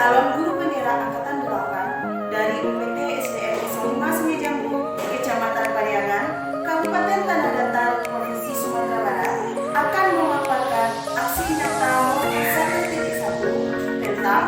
calon guru bendera Angkatan 8 dari UPT SDN 5 Semejambu, Kecamatan Pariagan, Kabupaten Tanah Datar, Provinsi Sumatera Barat, akan memaparkan aksi nyata modul 1.1 tentang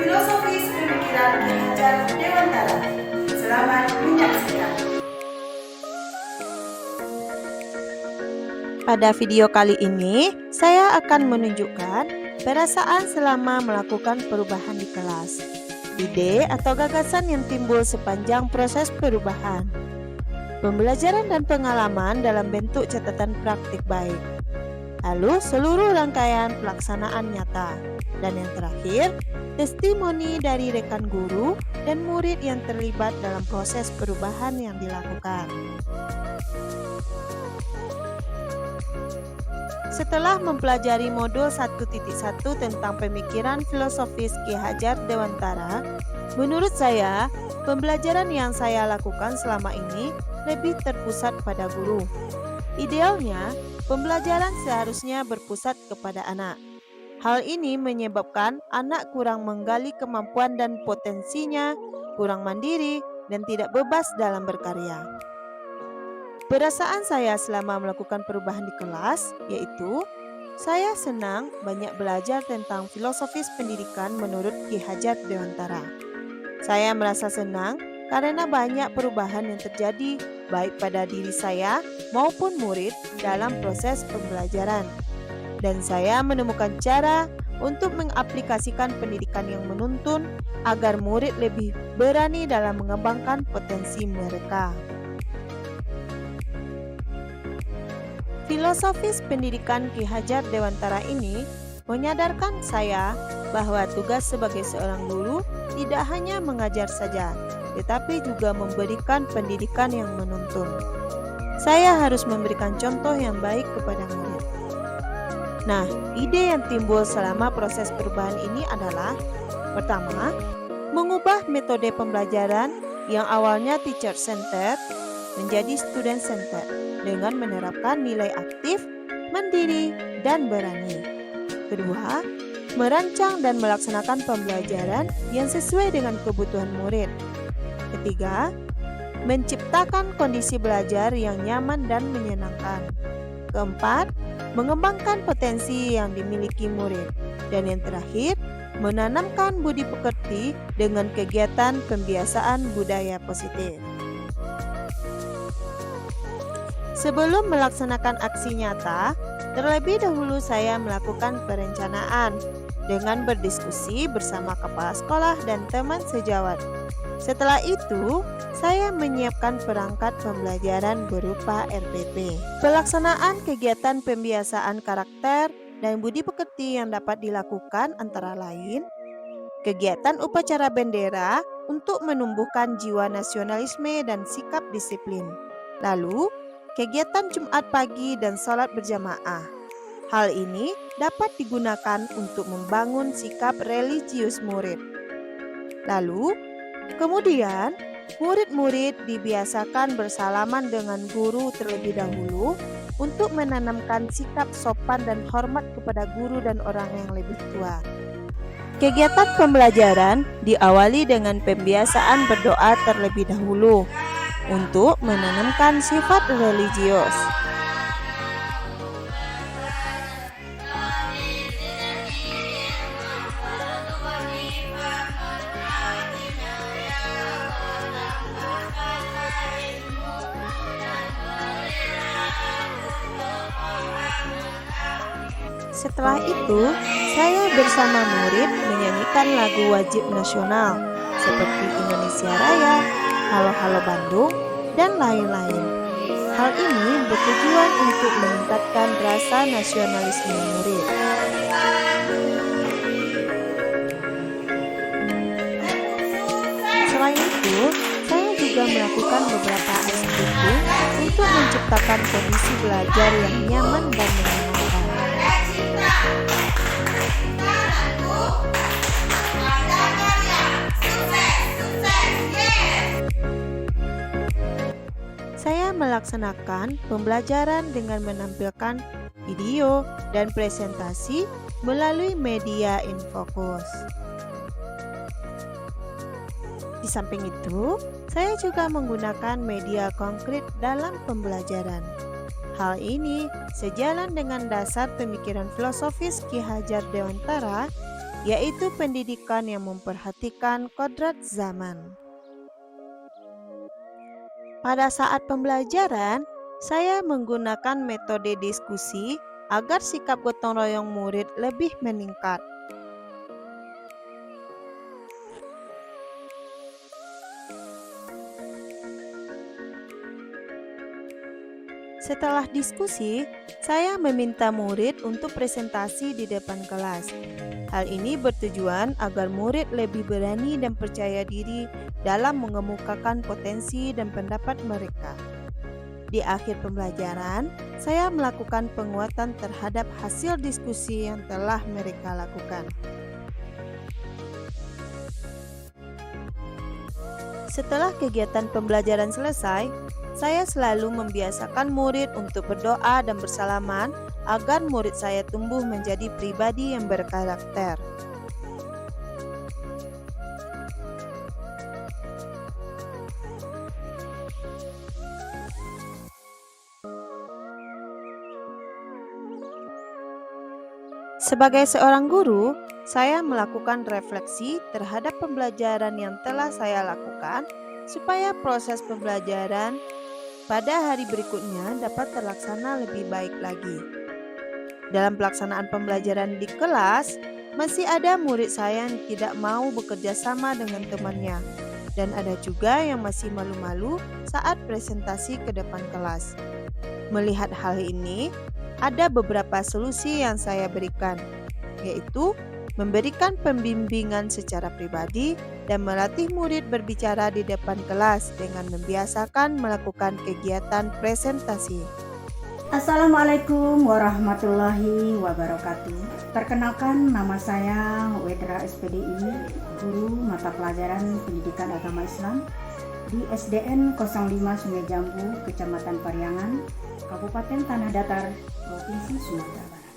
filosofis pemikiran Ki Hajar Dewantara. Selamat menyaksikan. Pada video kali ini, saya akan menunjukkan perasaan selama melakukan perubahan di kelas, ide atau gagasan yang timbul sepanjang proses perubahan, pembelajaran dan pengalaman dalam bentuk catatan praktik baik, lalu seluruh rangkaian pelaksanaan nyata, dan yang terakhir, testimoni dari rekan guru dan murid yang terlibat dalam proses perubahan yang dilakukan. Setelah mempelajari modul 1.1 tentang pemikiran filosofis Ki Hajar Dewantara, menurut saya, pembelajaran yang saya lakukan selama ini lebih terpusat pada guru. Idealnya, pembelajaran seharusnya berpusat kepada anak. Hal ini menyebabkan anak kurang menggali kemampuan dan potensinya, kurang mandiri, dan tidak bebas dalam berkarya. Perasaan saya selama melakukan perubahan di kelas, yaitu saya senang banyak belajar tentang filosofis pendidikan menurut Ki Hajar Dewantara. Saya merasa senang karena banyak perubahan yang terjadi baik pada diri saya maupun murid dalam proses pembelajaran. Dan saya menemukan cara untuk mengaplikasikan pendidikan yang menuntun agar murid lebih berani dalam mengembangkan potensi mereka. Filosofis pendidikan Ki Hajar Dewantara ini menyadarkan saya bahwa tugas sebagai seorang guru tidak hanya mengajar saja, tetapi juga memberikan pendidikan yang menuntun. Saya harus memberikan contoh yang baik kepada murid. Nah, ide yang timbul selama proses perubahan ini adalah: pertama, mengubah metode pembelajaran yang awalnya teacher-centered menjadi student-centered dengan menerapkan nilai aktif, mandiri, dan berani. Kedua, merancang dan melaksanakan pembelajaran yang sesuai dengan kebutuhan murid. Ketiga, menciptakan kondisi belajar yang nyaman dan menyenangkan. Keempat, mengembangkan potensi yang dimiliki murid. Dan yang terakhir, menanamkan budi pekerti dengan kegiatan pembiasaan budaya positif. Sebelum melaksanakan aksi nyata, terlebih dahulu saya melakukan perencanaan dengan berdiskusi bersama kepala sekolah dan teman sejawat. Setelah itu, saya menyiapkan perangkat pembelajaran berupa RPP. Pelaksanaan kegiatan pembiasaan karakter dan budi pekerti yang dapat dilakukan antara lain: kegiatan upacara bendera untuk menumbuhkan jiwa nasionalisme dan sikap disiplin. Lalu, kegiatan Jumat pagi dan sholat berjamaah. Hal ini dapat digunakan untuk membangun sikap religius murid. Lalu, kemudian, murid-murid dibiasakan bersalaman dengan guru terlebih dahulu untuk menanamkan sikap sopan dan hormat kepada guru dan orang yang lebih tua. Kegiatan pembelajaran diawali dengan pembiasaan berdoa terlebih dahulu untuk menanamkan sifat religius. Setelah itu, saya bersama murid menyanyikan lagu wajib nasional seperti Indonesia Raya, Halo Halo Bandung, dan lain-lain. Hal ini bertujuan untuk meningkatkan rasa nasionalisme murid. Selain itu, saya juga melakukan beberapa aksi untuk menciptakan kondisi belajar yang nyaman dan menyenangkan. Saya melaksanakan pembelajaran dengan menampilkan video dan presentasi melalui media InFocus. Di samping itu, saya juga menggunakan media konkret dalam pembelajaran. Hal ini sejalan dengan dasar pemikiran filosofis Ki Hajar Dewantara, yaitu pendidikan yang memperhatikan kodrat zaman. Pada saat pembelajaran, saya menggunakan metode diskusi agar sikap gotong royong murid lebih meningkat. Setelah diskusi, saya meminta murid untuk presentasi di depan kelas. Hal ini bertujuan agar murid lebih berani dan percaya diri dalam mengemukakan potensi dan pendapat mereka. Di akhir pembelajaran, saya melakukan penguatan terhadap hasil diskusi yang telah mereka lakukan. Setelah kegiatan pembelajaran selesai, saya selalu membiasakan murid untuk berdoa dan bersalaman agar murid saya tumbuh menjadi pribadi yang berkarakter. Sebagai seorang guru, saya melakukan refleksi terhadap pembelajaran yang telah saya lakukan supaya proses pembelajaran pada hari berikutnya dapat terlaksana lebih baik lagi. Dalam pelaksanaan pembelajaran di kelas, masih ada murid saya yang tidak mau bekerja sama dengan temannya, dan ada juga yang masih malu-malu saat presentasi ke depan kelas. Melihat hal ini, ada beberapa solusi yang saya berikan, yaitu memberikan pembimbingan secara pribadi dan melatih murid berbicara di depan kelas dengan membiasakan melakukan kegiatan presentasi. Assalamualaikum warahmatullahi wabarakatuh. Perkenalkan, nama saya Wedra SPDI, guru mata pelajaran Pendidikan Agama Islam di SDN 05 Sungai Jambu, Kecamatan Pariangan, Kabupaten Tanah Datar, Provinsi Sumatera Barat.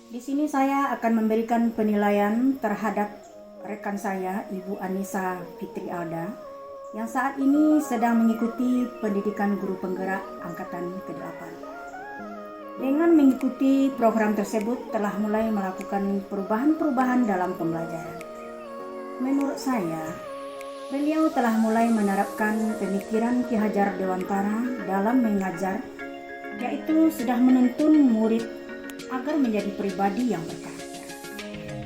Di sini saya akan memberikan penilaian terhadap rekan saya, Ibu Anissa Fitri Alda, yang saat ini sedang mengikuti pendidikan guru penggerak angkatan ke-8. Dengan mengikuti program tersebut telah mulai melakukan perubahan-perubahan dalam pembelajaran. Menurut saya, beliau telah mulai menerapkan pemikiran Ki Hajar Dewantara dalam mengajar, yaitu sudah menuntun murid agar menjadi pribadi yang berkarakter.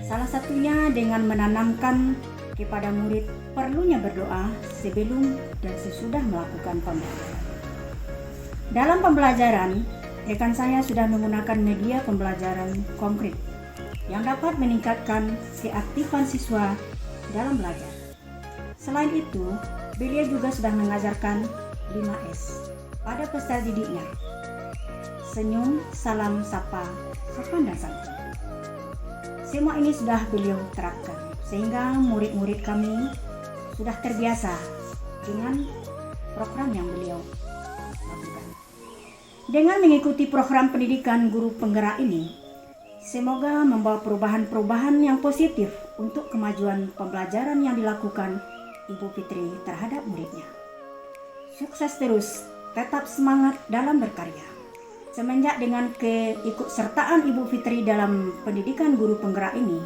Salah satunya dengan menanamkan kepada murid perlunya berdoa sebelum dan sesudah melakukan pembelajaran. Dalam pembelajaran, rekan saya sudah menggunakan media pembelajaran konkret yang dapat meningkatkan keaktifan siswa dalam belajar. Selain itu, beliau juga sudah mengajarkan 5S pada peserta didiknya. Senyum, salam, sapa, sopan dan santun. Semua ini sudah beliau terapkan, sehingga murid-murid kami sudah terbiasa dengan program yang beliau lakukan. Dengan mengikuti program pendidikan guru penggerak ini, semoga membawa perubahan-perubahan yang positif untuk kemajuan pembelajaran yang dilakukan Ibu Fitri terhadap muridnya. Sukses terus, tetap semangat dalam berkarya. Semenjak dengan keikutsertaan Ibu Fitri dalam pendidikan guru penggerak ini,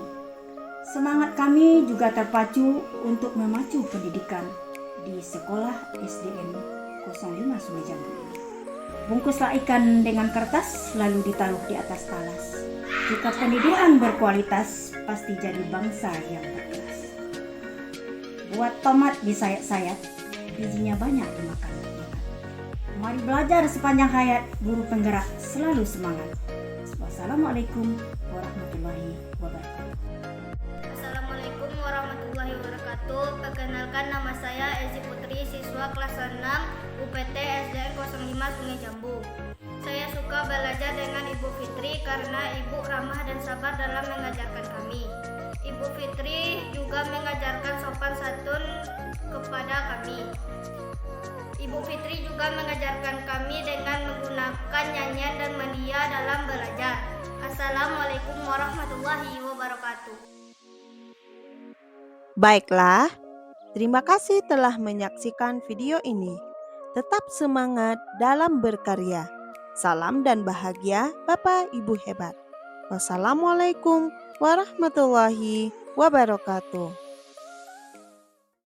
semangat kami juga terpacu untuk memacu pendidikan di sekolah SDN 05 Sungai Jambu ini. Bungkuslah ikan dengan kertas lalu ditaruh di atas talas. Jika pendidikan berkualitas, pasti jadi bangsa yang berkelas. Buat tomat disayat-sayat, bijinya banyak dimakan. Mari belajar sepanjang hayat, guru penggerak selalu semangat. Wassalamualaikum warahmatullahi wabarakatuh. Assalamualaikum warahmatullahi wabarakatuh. Perkenalkan, nama saya Ezi Putri, siswa kelas 6 UPT SDN 05 Sungai Jambu. Saya suka belajar dengan Ibu Fitri karena Ibu ramah dan sabar dalam mengajarkan kami. Ibu Fitri juga mengajarkan sopan santun kepada kami. Ibu Fitri juga mengajarkan kami dengan menggunakan nyanyian dan media dalam belajar. Assalamualaikum warahmatullahi wabarakatuh. Baiklah, Terima kasih telah menyaksikan video ini. Tetap semangat dalam berkarya. Salam dan bahagia Bapak Ibu hebat. Wassalamualaikum warahmatullahi wabarakatuh.